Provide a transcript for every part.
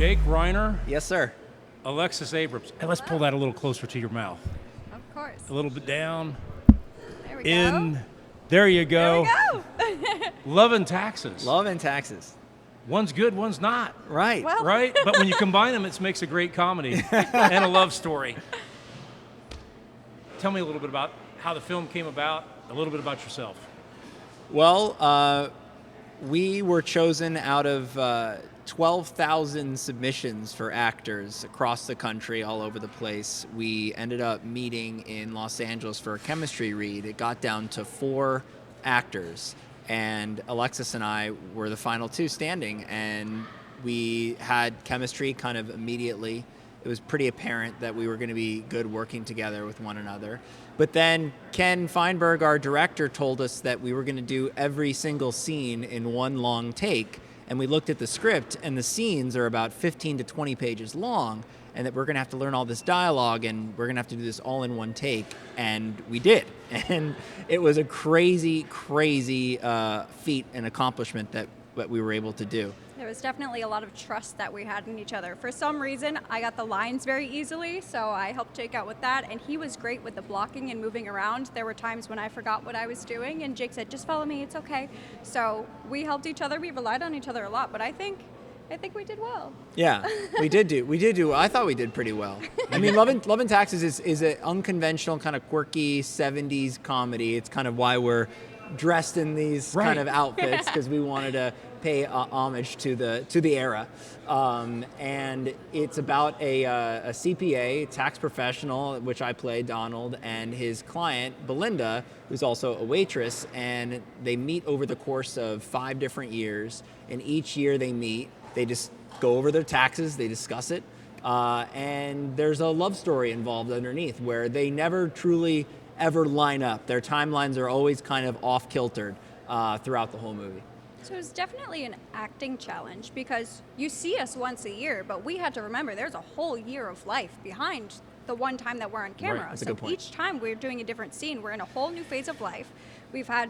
Jake, Reiner, Yes, sir. Alexis Abrams. And let's pull that a little closer to your mouth. Of course. A little bit down. There we go. In. There you go. There we go. Love and Taxes. Love and Taxes. One's good, one's not. Right. Well- Right? But when you combine them, it makes a great comedy and a love story. Tell me a little bit about how the film came about, a little bit about yourself. Well, we were chosen out of 12,000 submissions for actors across the country, all over the place. We ended up meeting in Los Angeles for a chemistry read. It got down to 4 actors, and Alexis and I were the final 2 standing, and we had chemistry kind of immediately. It was pretty apparent that we were going to be good working together with one another. But then Ken Feinberg, our director, told us that we were going to do every single scene in one long take. And we looked at the script, and the scenes are about 15 to 20 pages long, and that we're going to have to learn all this dialogue, and we're going to have to do this all in one take. And we did. And it was a crazy, crazy feat and accomplishment that we were able to do. There was definitely a lot of trust that we had in each other. For some reason, I got the lines very easily, so I helped Jake out with that, and he was great with the blocking and moving around. There were times when I forgot what I was doing, and Jake said, just follow me, it's okay. So we helped each other, we relied on each other a lot, but I think we did well. Yeah, we did do. I thought we did pretty well. I mean, Love and Taxes is an unconventional, kind of quirky 70s comedy. It's kind of why we're dressed in these kind of outfits, because we wanted to pay homage to the era. And it's about a CPA, tax professional, which I play, Donald, and his client, Belinda, who's also a waitress, and they meet over the course of 5 different years, and each year they meet, they just go over their taxes, they discuss it, and there's a love story involved underneath where they never truly ever line up. Their timelines are always kind of off-kiltered throughout the whole movie. So it was definitely an acting challenge because you see us once a year, but we had to remember there's a whole year of life behind the one time that we're on camera. Right, that's a so good point. each time we're doing a different scene, we're in a whole new phase of life. We've had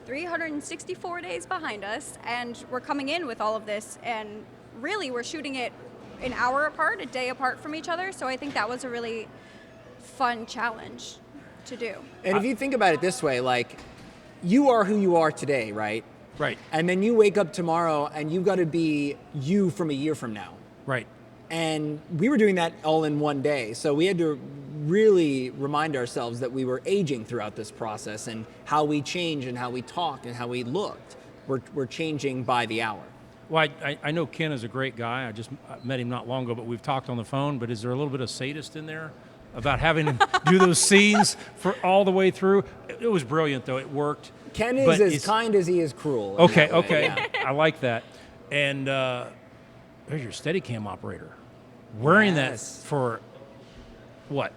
364 days behind us, and we're coming in with all of this, and really we're shooting it an hour apart, a day apart from each other, so I think that was a really fun challenge to do. And if you think about it this way, like, you are who you are today, right? Right. And then you wake up tomorrow and you've got to be you from a year from now. Right. And we were doing that all in one day. So we had to really remind ourselves that we were aging throughout this process, and how we change and how we talk and how we looked. We're changing by the hour. Well, I know Ken is a great guy. I just met him not long ago, but we've talked on the phone. But is there a little bit of sadist in there about having to do those scenes for all the way through? It was brilliant, though. It worked. Ken is as kind as he is cruel. in Okay, that way, okay. yeah. I like that. And there's your Steadicam operator. Wearing Yes. that for, what,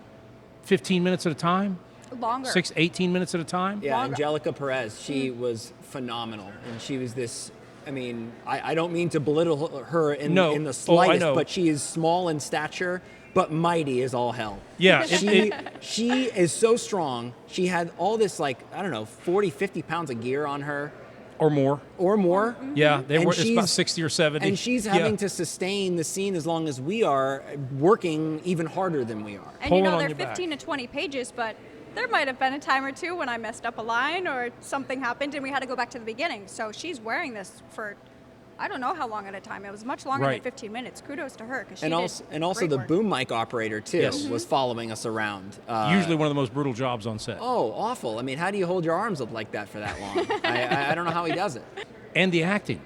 15 minutes at a time? Longer. 18 minutes at a time? Yeah, Longer. Angelica Perez, she was phenomenal. And she was this, I mean, I don't mean to belittle her in the slightest, know. but she is small in stature, but mighty as all hell. Yeah. She is so strong. She had all this, like, I don't know, 40, 50 pounds of gear on her. Or more. Or more. Yeah, And it's about she's- 60 or 70. And she's having to sustain the scene as long as we are, working even harder than we are. And Pulling you know, on they're your back. 15 to 20 pages, but there might have been a time or two when I messed up a line or something happened and we had to go back to the beginning. So she's wearing this for, I don't know how long at a time. It was much longer Right. than 15 minutes. Kudos to her, because she And also the boom mic operator, too, Yes. was following us around. Usually one of the most brutal jobs on set. Oh, awful. I mean, how do you hold your arms up like that for that long? I don't know how he does it. And the acting.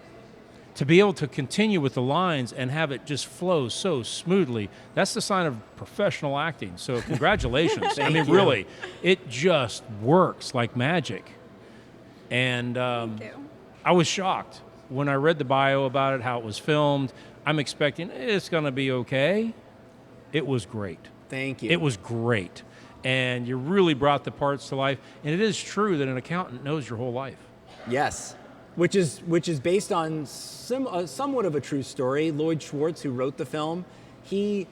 To be able to continue with the lines and have it just flow so smoothly, that's the sign of professional acting. So congratulations. I mean, you. really, it just works like magic. And Thank you. I was shocked when I read the bio about it, how it was filmed. I'm expecting it's going to be okay. It was great. Thank you. It was great. And you really brought the parts to life. And it is true that an accountant knows your whole life. Yes. Which is based on somewhat of a true story. Lloyd Schwartz, who wrote the film, he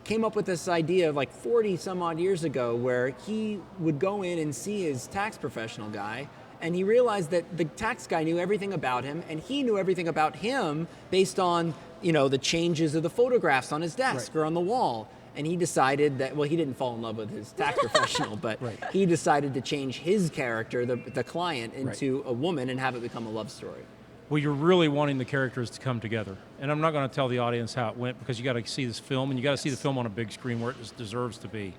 came up with this idea of like 40 some odd years ago where he would go in and see his tax professional guy, and he realized that the tax guy knew everything about him and he knew everything about him based on the changes of the photographs on his desk or on the wall. And he decided that, well, he didn't fall in love with his tax professional, but he decided to change his character, the client, into a woman and have it become a love story. Well, you're really wanting the characters to come together. And I'm not going to tell the audience how it went because you got to see this film, and you got to see the film on a big screen where it deserves to be.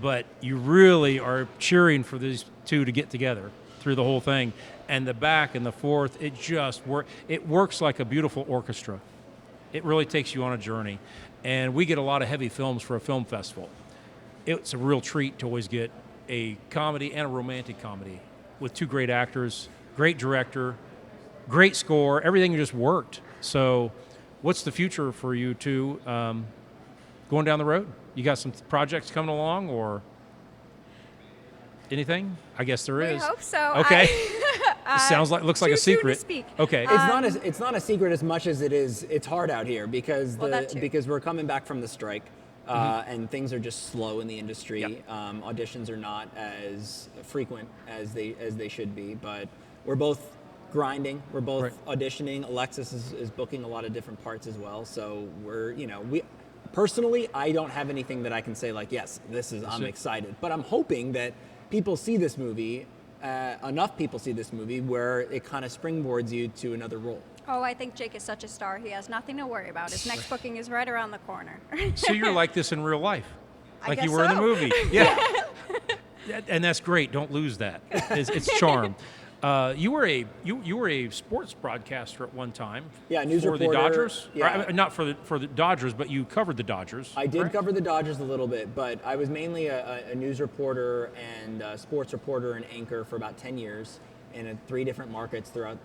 But you really are cheering for these two to get together through the whole thing. And the back and the forth, it works like a beautiful orchestra. It really takes you on a journey. And we get a lot of heavy films for a film festival. It's a real treat to always get a comedy and a romantic comedy with two great actors, great director, great score. Everything just worked. So what's the future for you two going down the road? You got some projects coming along or anything? I guess there is. I hope so. Okay. Looks like a Too soon to secret. speak. Okay. It's not a secret as much as it's hard out here because because we're coming back from the strike. And things are just slow in the industry. Yep. Auditions are not as frequent as they should be, but we're both grinding. We're both auditioning. Alexis is booking a lot of different parts as well. So personally, I don't have anything that I can say like, yes, I'm excited. But I'm hoping that people see this movie, enough people see this movie where it kind of springboards you to another role. Oh, I think Jake is such a star. He has nothing to worry about. His next booking is right around the corner. So you're like this in real life, like you guess were in the so. movie. Yeah. And that's great. Don't lose that. It's charm. You were a sports broadcaster at one time. Yeah, news for reporter. the Dodgers. Yeah. Not for the Dodgers, but you covered the Dodgers. I did correct? cover the Dodgers a little bit, but I was mainly a news reporter and a sports reporter and anchor for about 10 years in 3 different markets throughout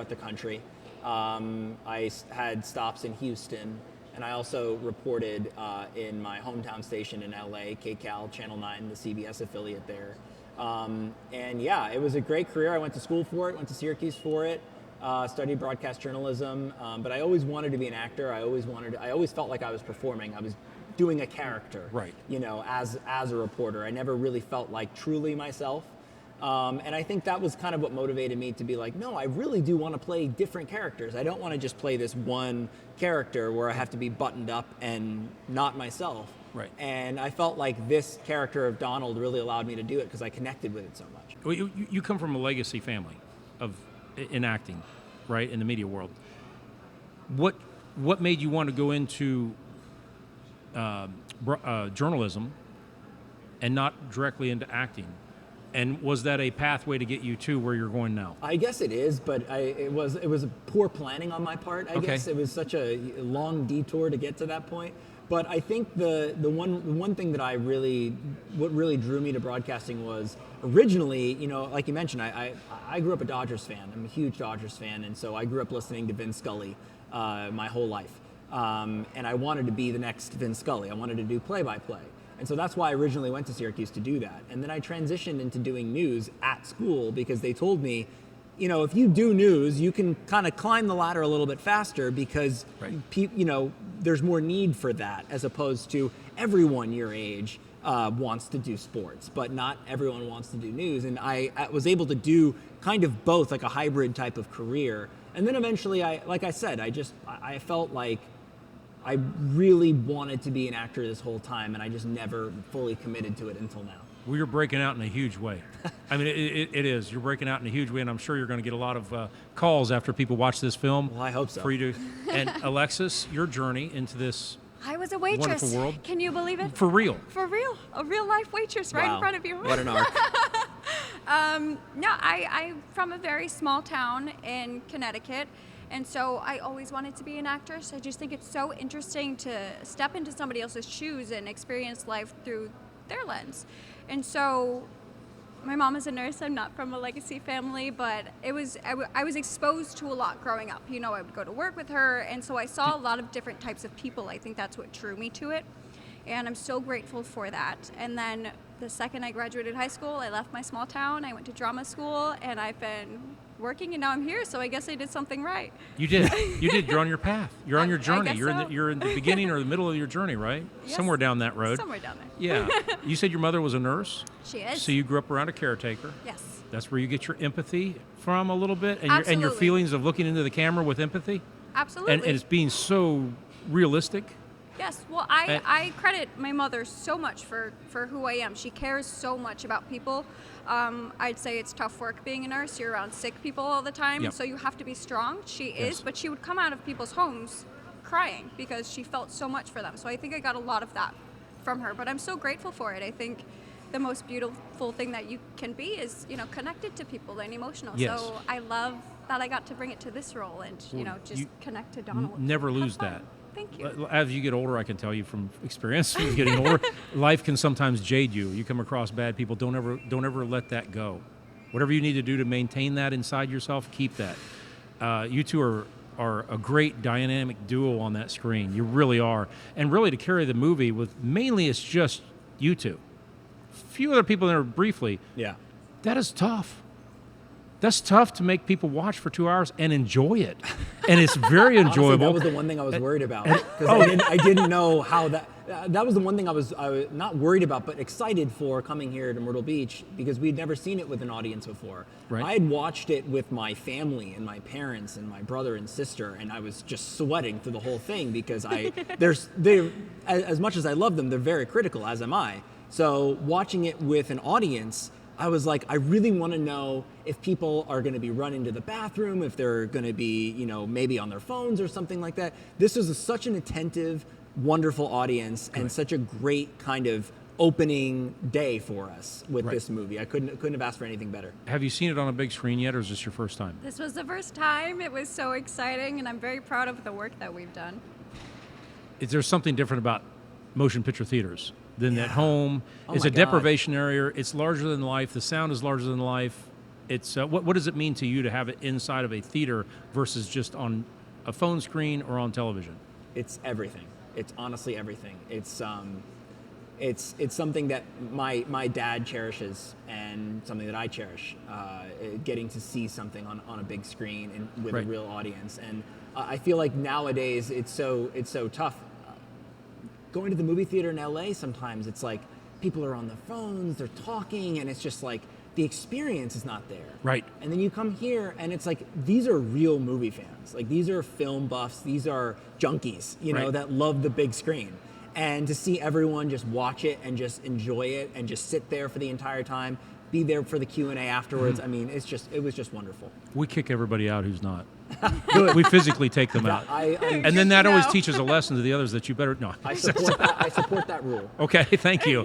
the country. I had stops in Houston, and I also reported in my hometown station in LA, KCAL, Channel 9, the CBS affiliate there. And yeah, it was a great career. I went to school for it, went to Syracuse for it, studied broadcast journalism, but I always wanted to be an actor. I always felt like I was performing. I was doing a character, as a reporter. I never really felt like truly myself. And I think that was kind of what motivated me to be like, no, I really do want to play different characters. I don't want to just play this one character where I have to be buttoned up and not myself. Right. And I felt like this character of Donald really allowed me to do it because I connected with it so much. Well, you come from a legacy family in acting, right, in the media world. What made you want to go into journalism and not directly into acting? And was that a pathway to get you to where you're going now? I guess it is, but it was a poor planning on my part. I guess it was such a long detour to get to that point. But I think the one thing that what really drew me to broadcasting was originally, like you mentioned, I grew up a Dodgers fan. I'm a huge Dodgers fan, and so I grew up listening to Vin Scully my whole life. And I wanted to be the next Vin Scully. I wanted to do play-by-play. And so that's why I originally went to Syracuse to do that. And then I transitioned into doing news at school because they told me, if you do news, you can kind of climb the ladder a little bit faster because, there's more need for that as opposed to everyone your age wants to do sports, but not everyone wants to do news. And I was able to do kind of both, like a hybrid type of career. And then eventually, I felt like I really wanted to be an actor this whole time, and I just never fully committed to it until now. Well, you're breaking out in a huge way. I mean, it is. You're breaking out in a huge way, and I'm sure you're going to get a lot of calls after people watch this film. Well, I hope so. For you to, and Alexis, your journey into this I was a waitress. wonderful world. Can you believe it? For real. For real. A real life waitress right in front of you. What an arc. No, I'm from a very small town in Connecticut. And so I always wanted to be an actress. I just think it's so interesting to step into somebody else's shoes and experience life through their lens. And so my mom is a nurse. I'm not from a legacy family, but I was exposed to a lot growing up. I would go to work with her, and so I saw a lot of different types of people. I think that's what drew me to it, and I'm so grateful for that. And then the second I graduated high school, I left my small town. I went to drama school, and I've been working, and now I'm here, so I guess I did something right. You did. You're on your path. You're on your journey. guess You're in the beginning or the middle of your journey, right? Yes. Somewhere down that road. Somewhere down there. Yeah. You said your mother was a nurse. She is. So you grew up around a caretaker. Yes. That's where you get your empathy from a little bit, and your Absolutely. feelings of looking into the camera with empathy. Absolutely. And it's being so realistic? Yes, well, I credit my mother so much for who I am. She cares so much about people. I'd say it's tough work being a nurse. You're around sick people all the time, Yep. so you have to be strong. She Yes. is, but she would come out of people's homes crying because she felt so much for them. So I think I got a lot of that from her, but I'm so grateful for it. I think the most beautiful thing that you can be is, connected to people and emotional. Yes. So I love that I got to bring it to this role and, just you connect to Donald. Never Have lose fun. that. Thank you. As you get older, I can tell you from experience, when you're getting older, life can sometimes jade you. You come across bad people. Don't ever let that go. Whatever you need to do to maintain that inside yourself, keep that. You two are a great dynamic duo on that screen. You really are. And really to carry the movie with, mainly it's just you two. Few other people in there briefly. Yeah. That is tough. That's tough to make people watch for 2 hours and enjoy it. And it's very Honestly, enjoyable. that was the one thing I was worried about because I didn't know how that. That was the one thing I was not worried about, but excited for coming here to Myrtle Beach because we'd never seen it with an audience before. Right. I had watched it with my family and my parents and my brother and sister, and I was just sweating through the whole thing because they as much as I love them, they're very critical, as am I. So watching it with an audience, I was like, I really want to know if people are going to be running to the bathroom, if they're going to be, maybe on their phones or something like that. This was such an attentive, wonderful audience and such a great kind of opening day for us with this movie. I couldn't have asked for anything better. Have you seen it on a big screen yet, or is this your first time? This was the first time. It was so exciting, and I'm very proud of the work that we've done. Is there something different about motion picture theaters than at home? Oh It's my a God. deprivation area. It's larger than life. The sound is larger than life. It's what does it mean to you to have it inside of a theater versus just on a phone screen or on television? It's everything. It's honestly everything. It's something that my dad cherishes and something that I cherish. Getting to see something on a big screen and with Right. a real audience. And I feel like nowadays it's so tough. Going to the movie theater in LA, sometimes it's like people are on their phones, they're talking, and it's just like the experience is not there. Right. And then you come here and it's like, these are real movie fans. Like these are film buffs, these are junkies, Right. that love the big screen. And to see everyone just watch it and just enjoy it and just sit there for the entire time, be there for the Q&A afterwards. I mean, it was just wonderful. We kick everybody out who's not. We physically take them out. I'm- And then that No. always teaches a lesson to the others that you better no. I support that rule. Okay, thank you.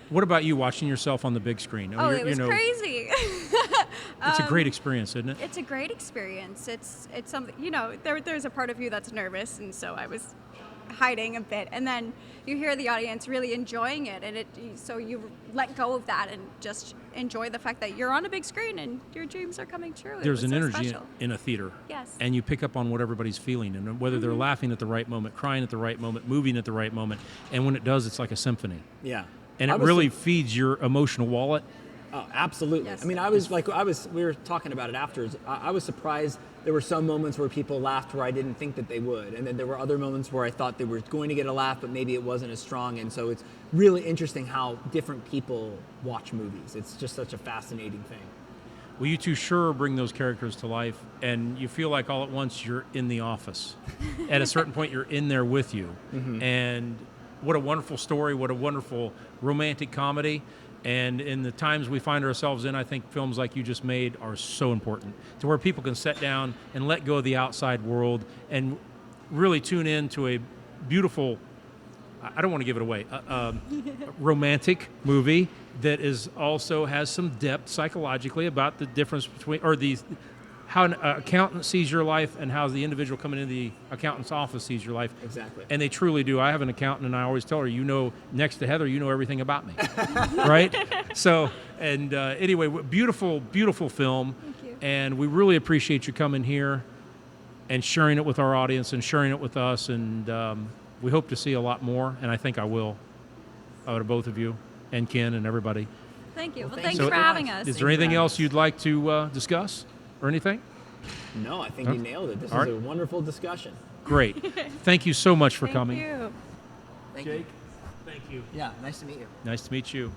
What about you watching yourself on the big screen? I mean, Oh, you're- it was crazy. It's a great experience, isn't it? It's a great experience. It's something, there's a part of you that's nervous, and so I was hiding a bit. And then you hear the audience really enjoying it, and so you let go of that and just enjoy the fact that you're on a big screen and your dreams are coming true. There's it an was so energy special. in a theater. Yes. And you pick up on what everybody's feeling and whether they're laughing at the right moment, crying at the right moment, moving at the right moment. And when it does, it's like a symphony. Yeah. And I it was really feeds your emotional wallet. Oh, absolutely. Yes. I mean, we were talking about it afterwards. I was surprised there were some moments where people laughed where I didn't think that they would. And then there were other moments where I thought they were going to get a laugh, but maybe it wasn't as strong. And so it's really interesting how different people watch movies. It's just such a fascinating thing. Well, you two sure bring those characters to life, and you feel like all at once you're in the office. At a certain point, you're in there with you. And what a wonderful story, what a wonderful romantic comedy. And in the times we find ourselves in, I think films like you just made are so important to where people can sit down and let go of the outside world and really tune in to a beautiful, I don't want to give it away, a romantic movie that is also has some depth psychologically about the difference between, or how an accountant sees your life and how the individual coming into the accountant's office sees your life. Exactly. And they truly do. I have an accountant, and I always tell her, next to Heather, you know everything about me, right? So, and anyway, beautiful, beautiful film. Thank you. And we really appreciate you coming here and sharing it with our audience and sharing it with us. And we hope to see a lot more, and I think I will, out of both of you and Ken and everybody. Thank you. Well, thank thanks you for very having much. us. Is there anything else you'd like to discuss or anything? No, I think you nailed it. This All was right. a wonderful discussion. Great. Thank you so much for Thank coming. you. Thank Jake, thank you. Yeah, nice to meet you. Nice to meet you.